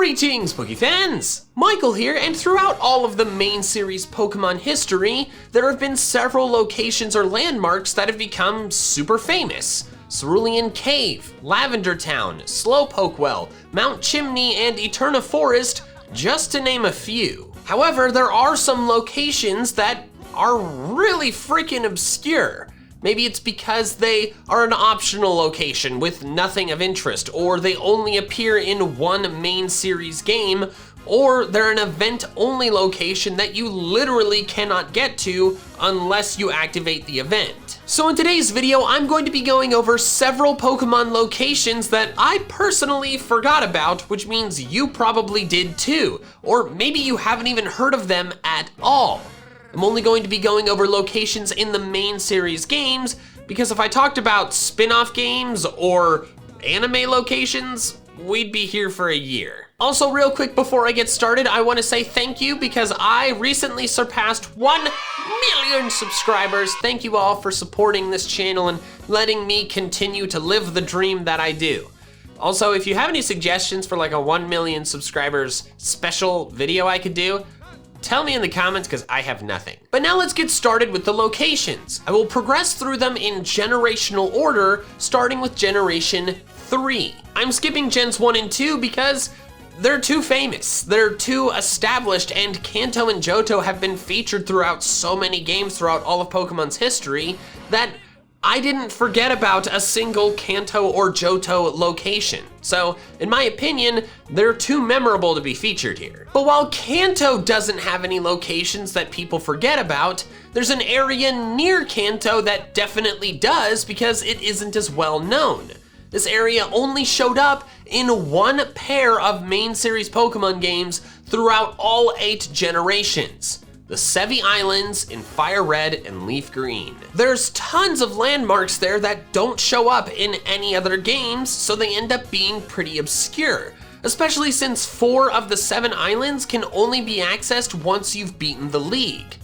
Greetings, Pokey fans! Michael here, and throughout all of the main series Pokemon history, there have been several locations or landmarks that have become super famous. Cerulean Cave, Lavender Town, Slowpoke Well, Mount Chimney, and Eterna Forest, just to name a few. However, there are some locations that are really freaking obscure. Maybe it's because they are an optional location with nothing of interest, or they only appear in one main series game, or they're an event-only location that you literally cannot get to unless you activate the event. So in today's video, I'm going to be going over several Pokemon locations that I personally forgot about, which means you probably did too, or maybe you haven't even heard of them at all. I'm only going to be going over locations in the main series games because if I talked about spin-off games or anime locations, we'd be here for a year. Also, real quick before I get started, I want to say thank you because I recently surpassed 1 million subscribers. Thank you all for supporting this channel and letting me continue to live the dream that I do. Also, if you have any suggestions for like a 1 million subscribers special video I could do, tell me in the comments because I have nothing. But now let's get started with the locations. I will progress through them in generational order, starting with Generation 3. I'm skipping Gens 1 and 2 because they're too famous. They're too established, and Kanto and Johto have been featured throughout so many games throughout all of Pokemon's history that I didn't forget about a single Kanto or Johto location. So, in my opinion, they're too memorable to be featured here. But while Kanto doesn't have any locations that people forget about, there's an area near Kanto that definitely does because it isn't as well known. This area only showed up in one pair of main series Pokemon games throughout all 8 generations. The Sevi Islands in Fire Red and Leaf Green. There's tons of landmarks there that don't show up in any other games, so they end up being pretty obscure, especially since 4 of the 7 islands can only be accessed once you've beaten the league.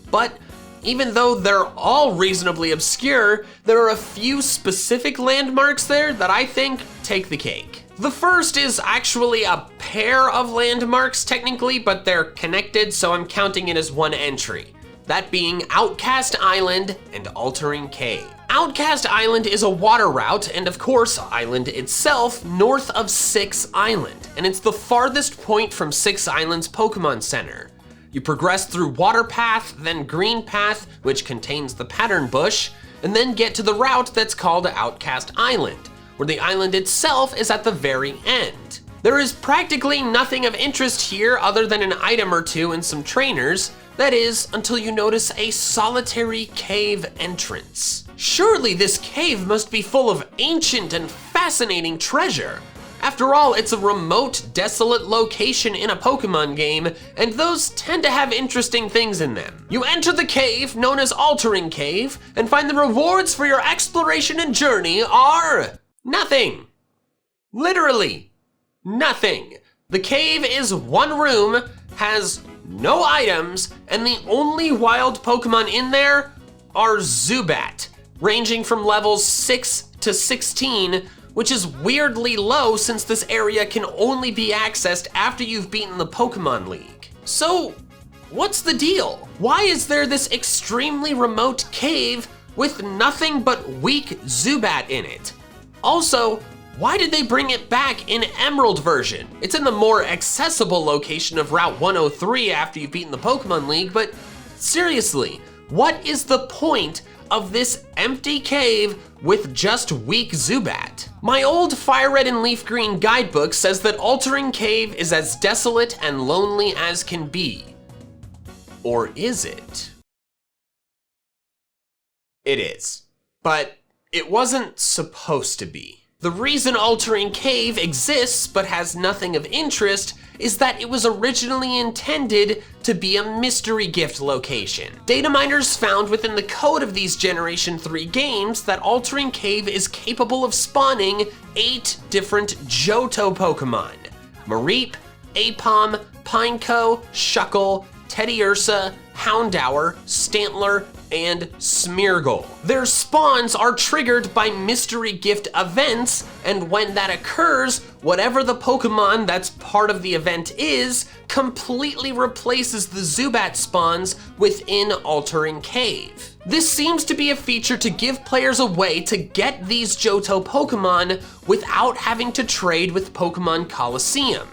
But even though they're all reasonably obscure, there are a few specific landmarks there that I think take the cake. The first is actually a pair of landmarks technically, but they're connected, so I'm counting it as one entry. That being Outcast Island and Altering Cave. Outcast Island is a water route, and of course, Island itself, north of 6 Island, and it's the farthest point from 6 Island's Pokemon Center. You progress through Water Path, then Green Path, which contains the Pattern Bush, and then get to the route that's called Outcast Island, where the island itself is at the very end. There is practically nothing of interest here other than an item or two and some trainers. That is, until you notice a solitary cave entrance. Surely this cave must be full of ancient and fascinating treasure. After all, it's a remote, desolate location in a Pokemon game, and those tend to have interesting things in them. You enter the cave, known as Altering Cave, and find the rewards for your exploration and journey are nothing. Literally, nothing. The cave is one room, has no items, and the only wild Pokemon in there are Zubat, ranging from levels 6 to 16, which is weirdly low since this area can only be accessed after you've beaten the Pokemon League. So, what's the deal? Why is there this extremely remote cave with nothing but weak Zubat in it? Also, why did they bring it back in Emerald version? It's in the more accessible location of Route 103 after you've beaten the Pokemon League, but seriously, what is the point of this empty cave with just weak Zubat? My old Fire Red and Leaf Green guidebook says that Altering Cave is as desolate and lonely as can be. Or is it? It is, but it wasn't supposed to be. The reason Altering Cave exists but has nothing of interest is that it was originally intended to be a mystery gift location. Data miners found within the code of these Generation 3 games that Altering Cave is capable of spawning 8 different Johto Pokemon: Mareep, Aipom, Pineco, Shuckle, Teddiursa, Houndour, Stantler, and Smeargle. Their spawns are triggered by mystery gift events, and when that occurs, whatever the Pokemon that's part of the event is, completely replaces the Zubat spawns within Altering Cave. This seems to be a feature to give players a way to get these Johto Pokemon without having to trade with Pokemon Coliseum.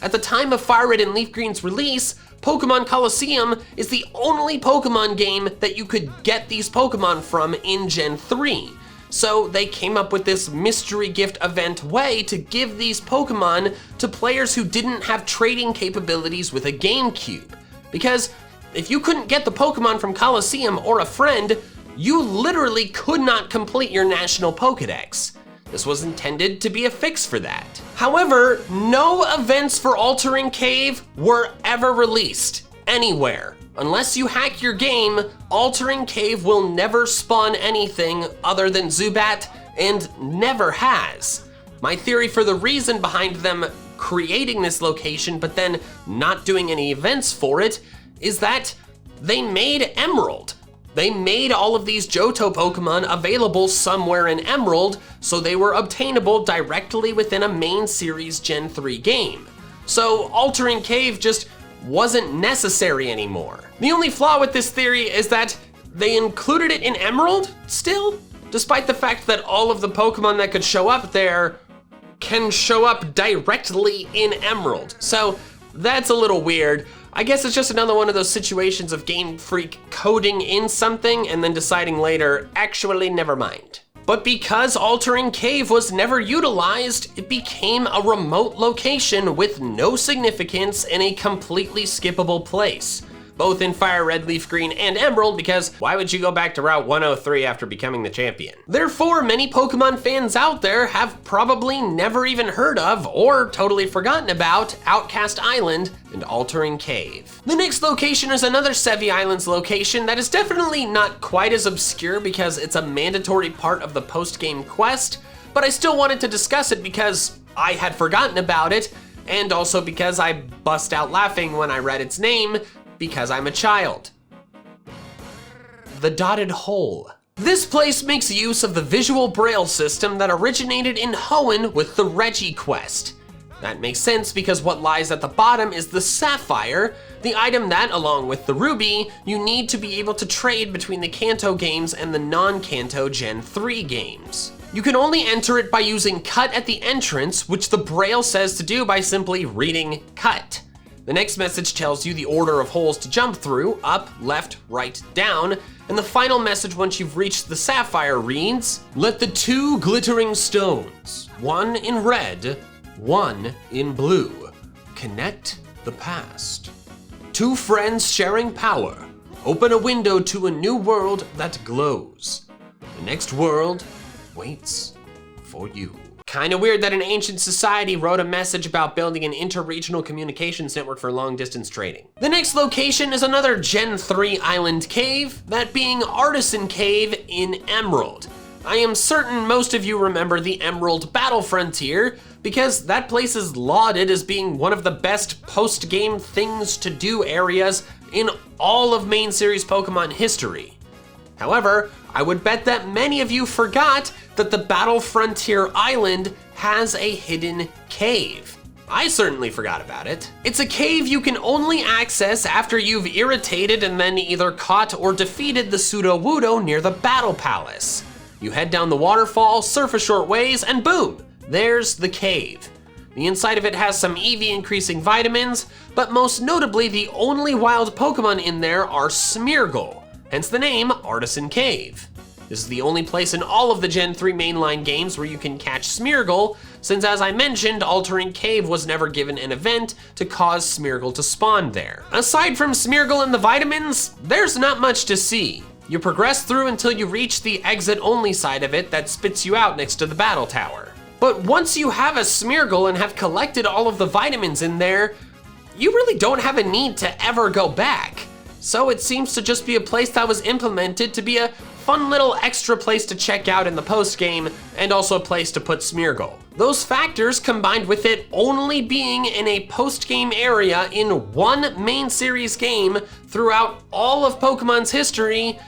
At the time of Fire Red and Leaf Green's release, Pokemon Coliseum is the only Pokemon game that you could get these Pokemon from in Gen 3. So they came up with this mystery gift event way to give these Pokemon to players who didn't have trading capabilities with a GameCube. Because if you couldn't get the Pokemon from Coliseum or a friend, you literally could not complete your national Pokedex. This was intended to be a fix for that. However, no events for Altering Cave were ever released anywhere. Unless you hack your game, Altering Cave will never spawn anything other than Zubat, and never has. My theory for the reason behind them creating this location but then not doing any events for it is that they made Emerald. They made all of these Johto Pokemon available somewhere in Emerald, so they were obtainable directly within a main series Gen 3 game. So Altering Cave just wasn't necessary anymore. The only flaw with this theory is that they included it in Emerald still, despite the fact that all of the Pokemon that could show up there can show up directly in Emerald. So that's a little weird. I guess it's just another one of those situations of Game Freak coding in something and then deciding later, actually, never mind. But because Altering Cave was never utilized, it became a remote location with no significance in a completely skippable place. Both in Fire Red, Leaf Green, and Emerald, because why would you go back to Route 103 after becoming the champion? Therefore, many Pokemon fans out there have probably never even heard of or totally forgotten about Outcast Island and Altering Cave. The next location is another Sevi Islands location that is definitely not quite as obscure because it's a mandatory part of the post-game quest, but I still wanted to discuss it because I had forgotten about it, and also because I bust out laughing when I read its name, because I'm a child. The Dotted Hole. This place makes use of the visual braille system that originated in Hoenn with the Reggie quest. That makes sense because what lies at the bottom is the Sapphire, the item that, along with the Ruby, you need to be able to trade between the Kanto games and the non-Kanto Gen 3 games. You can only enter it by using cut at the entrance, which the braille says to do by simply reading cut. The next message tells you the order of holes to jump through, up, left, right, down, and the final message once you've reached the Sapphire reads, "Let the two glittering stones, one in red, one in blue, connect the past. Two friends sharing power, open a window to a new world that glows. The next world waits for you." Kinda weird that an ancient society wrote a message about building an interregional communications network for long-distance trading. The next location is another Gen 3 island cave, that being Artisan Cave in Emerald. I am certain most of you remember the Emerald Battle Frontier, because that place is lauded as being one of the best post-game things to do areas in all of main series Pokemon history. However, I would bet that many of you forgot that the Battle Frontier Island has a hidden cave. I certainly forgot about it. It's a cave you can only access after you've irritated and then either caught or defeated the Sudowoodo near the Battle Palace. You head down the waterfall, surf a short ways, and boom, there's the cave. The inside of it has some EV increasing vitamins, but most notably the only wild Pokemon in there are Smeargle, hence the name Artisan Cave. This is the only place in all of the Gen 3 mainline games where you can catch Smeargle, since as I mentioned, Altering Cave was never given an event to cause Smeargle to spawn there. Aside from Smeargle and the vitamins, there's not much to see. You progress through until you reach the exit-only side of it that spits you out next to the battle tower. But once you have a Smeargle and have collected all of the vitamins in there, you really don't have a need to ever go back. So it seems to just be a place that was implemented to be a fun little extra place to check out in the post-game, and also a place to put Smeargle. Those factors, combined with it only being in a post-game area in one main series game throughout all of Pokemon's history,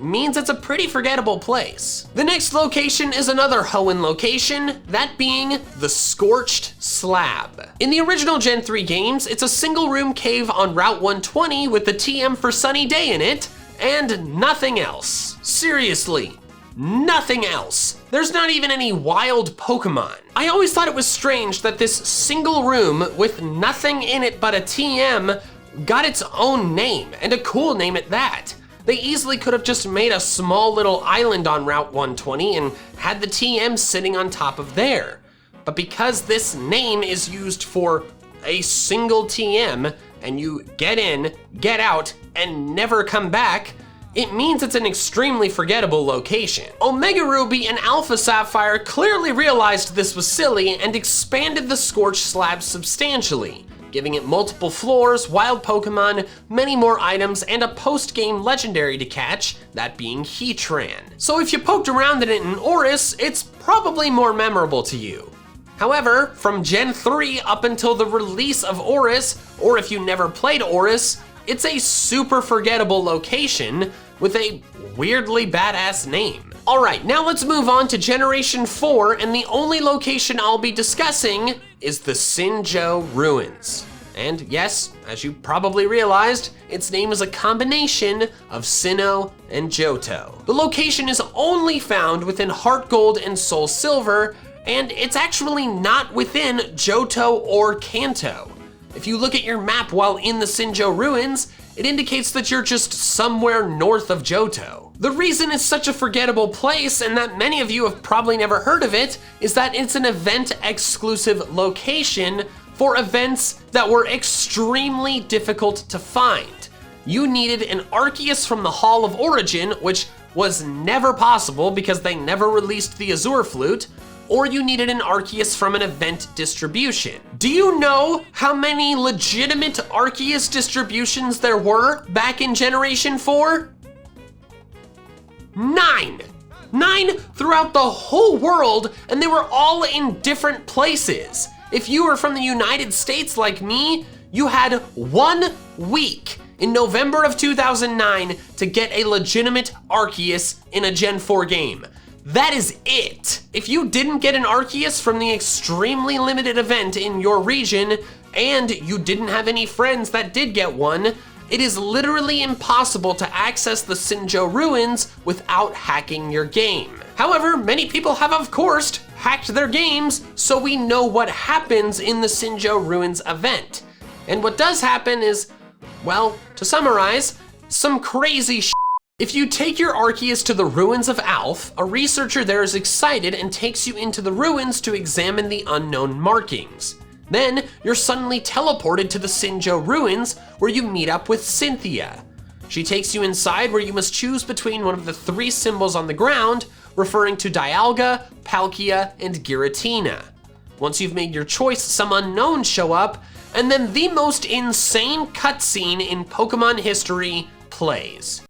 means it's a pretty forgettable place. The next location is another Hoenn location, that being the Scorched Slab. In the original Gen 3 games, it's a single room cave on Route 120 with the TM for Sunny Day in it, and nothing else. Seriously, nothing else. There's not even any wild Pokemon. I always thought it was strange that this single room with nothing in it but a TM got its own name, and a cool name at that. They easily could have just made a small little island on Route 120 and had the TM sitting on top of there. But because this name is used for a single TM, and you get in, get out, and never come back, it means it's an extremely forgettable location. Omega Ruby and Alpha Sapphire clearly realized this was silly and expanded the Scorched Slab substantially, giving it multiple floors, wild Pokemon, many more items, and a post-game legendary to catch, that being Heatran. So if you poked around in it in ORAS, it's probably more memorable to you. However, from Gen 3 up until the release of ORAS, or if you never played ORAS, it's a super forgettable location with a weirdly badass name. All right, now let's move on to Generation 4, and the only location I'll be discussing is the Sinjoh Ruins. And yes, as you probably realized, its name is a combination of Sinnoh and Johto. The location is only found within Heart Gold and Soul Silver, and it's actually not within Johto or Kanto. If you look at your map while in the Sinjoh Ruins, it indicates that you're just somewhere north of Johto. The reason it's such a forgettable place, and that many of you have probably never heard of it, is that it's an event-exclusive location for events that were extremely difficult to find. You needed an Arceus from the Hall of Origin, which was never possible because they never released the Azure Flute, or you needed an Arceus from an event distribution. Do you know how many legitimate Arceus distributions there were back in Generation 4? 9! 9 throughout the whole world, and they were all in different places. If you were from the United States like me, you had 1 week in November of 2009 to get a legitimate Arceus in a Gen 4 game. That is it. If you didn't get an Arceus from the extremely limited event in your region, and you didn't have any friends that did get one, it is literally impossible to access the Sinjoh Ruins without hacking your game. However, many people have of course hacked their games, so we know what happens in the Sinjoh Ruins event. And what does happen is, well, to summarize, some crazy shit. If you take your Arceus to the ruins of Alph, a researcher there is excited and takes you into the ruins to examine the unknown markings. Then, you're suddenly teleported to the Sinjoh Ruins, where you meet up with Cynthia. She takes you inside where you must choose between one of the 3 symbols on the ground, referring to Dialga, Palkia, and Giratina. Once you've made your choice, some unknowns show up, and then the most insane cutscene in Pokemon history plays.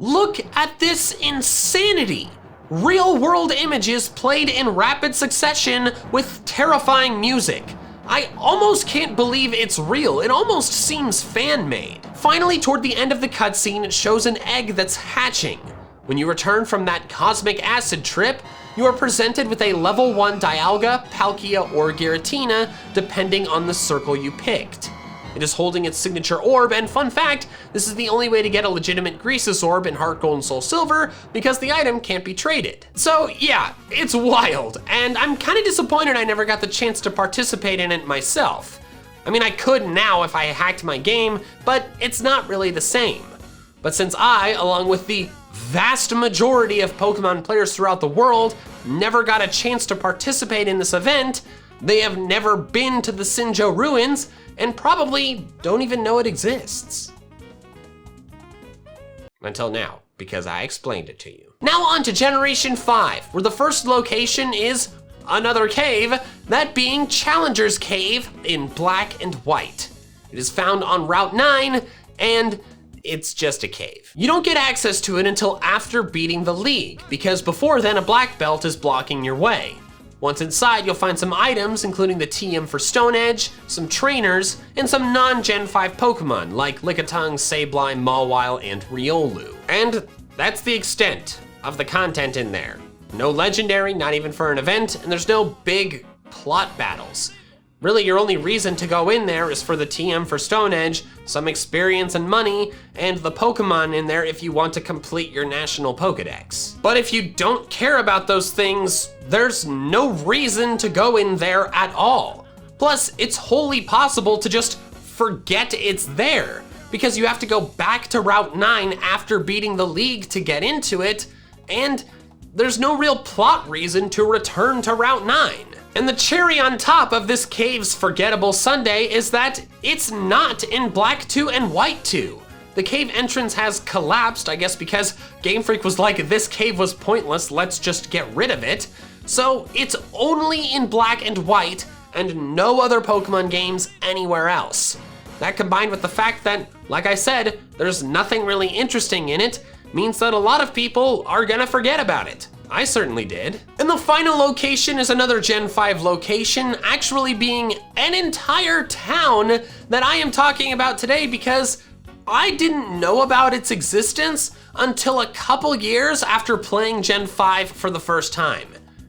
Look at this insanity! Real world images played in rapid succession with terrifying music. I almost can't believe it's real. It almost seems fan-made. Finally, toward the end of the cutscene, it shows an egg that's hatching. When you return from that cosmic acid trip, you are presented with a level 1 Dialga, Palkia, or Giratina, depending on the circle you picked. It is holding its signature orb, and fun fact, this is the only way to get a legitimate Greasus orb in Heart Gold and Soul Silver because the item can't be traded. So yeah, it's wild, and I'm kind of disappointed I never got the chance to participate in it myself. I mean, I could now if I hacked my game, but it's not really the same. But since I, along with the vast majority of Pokemon players throughout the world, never got a chance to participate in this event, they have never been to the Sinjoh Ruins, and probably don't even know it exists. Until now. because I explained it to you. Now on to Generation 5, where the first location is another cave, that being Challenger's Cave in black and white. It is found on Route 9, and it's just a cave. You don't get access to it until after beating the league, because before then a black belt is blocking your way. Once inside, you'll find some items, including the TM for Stone Edge, some trainers, and some non-Gen 5 Pokemon, like Lickitung, Sableye, Mawile, and Riolu. And that's the extent of the content in there. No legendary, not even for an event, and there's no big plot battles. Really, your only reason to go in there is for the TM for Stone Edge, some experience and money, and the Pokemon in there if you want to complete your national Pokedex. But if you don't care about those things, there's no reason to go in there at all. Plus, it's wholly possible to just forget it's there, because you have to go back to Route 9 after beating the league to get into it, and there's no real plot reason to return to Route 9. And the cherry on top of this cave's forgettable Sunday is that it's not in Black 2 and White 2. The cave entrance has collapsed, I guess because Game Freak was like, this cave was pointless, let's just get rid of it. So it's only in Black and White and no other Pokemon games anywhere else. That combined with the fact that, like I said, there's nothing really interesting in it, means that a lot of people are gonna forget about it. I certainly did. And the final location is another Gen 5 location, actually being an entire town that I am talking about today because I didn't know about its existence until a couple years after playing Gen 5 for the first time.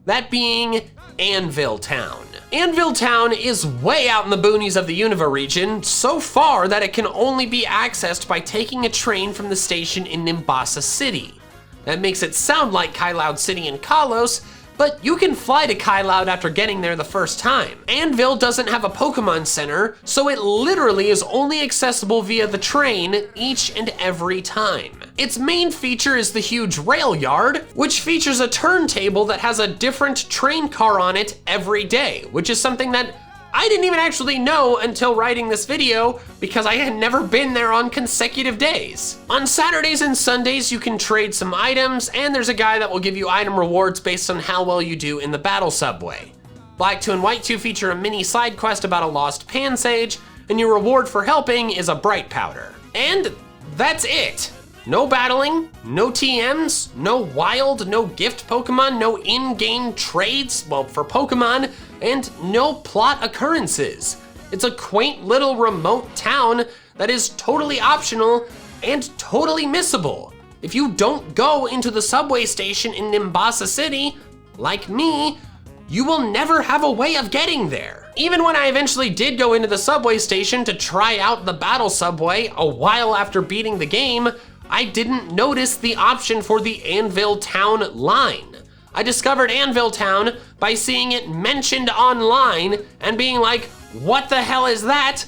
That being Anvil Town. Anvil Town is way out in the boonies of the Unova region, so far that it can only be accessed by taking a train from the station in Nimbasa City. That makes it sound like Kyloud City in Kalos, but you can fly to Kyloud after getting there the first time. Anvil doesn't have a Pokemon Center, so it literally is only accessible via the train each and every time. Its main feature is the huge rail yard, which features a turntable that has a different train car on it every day, which is something that I didn't even actually know until writing this video because I had never been there on consecutive days. On Saturdays and Sundays, you can trade some items, and there's a guy that will give you item rewards based on how well you do in the battle subway. Black 2 and White 2 feature a mini side quest about a lost Pansage, and your reward for helping is a Bright Powder. And that's it. No battling, no TMs, no wild, no gift Pokemon, no in-game trades, well, for Pokemon, and no plot occurrences. It's a quaint little remote town that is totally optional and totally missable. If you don't go into the subway station in Nimbasa City, like me, you will never have a way of getting there. Even when I eventually did go into the subway station to try out the battle subway a while after beating the game, I didn't notice the option for the Anvil Town line. I discovered Anvil Town by seeing it mentioned online and being like, what the hell is that?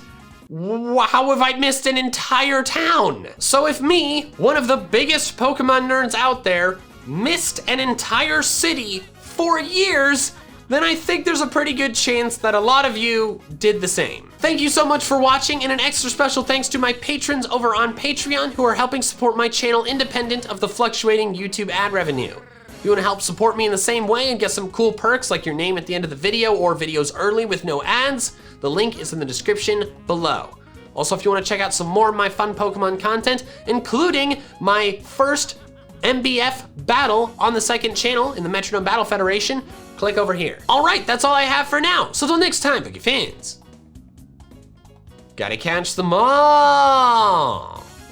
How have I missed an entire town? So if me, one of the biggest Pokemon nerds out there, missed an entire city for years, then I think there's a pretty good chance that a lot of you did the same. Thank you so much for watching, and an extra special thanks to my patrons over on Patreon who are helping support my channel independent of the fluctuating YouTube ad revenue. If you want to help support me in the same way and get some cool perks like your name at the end of the video or videos early with no ads, the link is in the description below. Also, if you want to check out some more of my fun Pokemon content, including my first MBF battle on the second channel in the Metronome Battle Federation, click over here. All right, that's all I have for now. So till next time, Poke fans, gotta catch them all.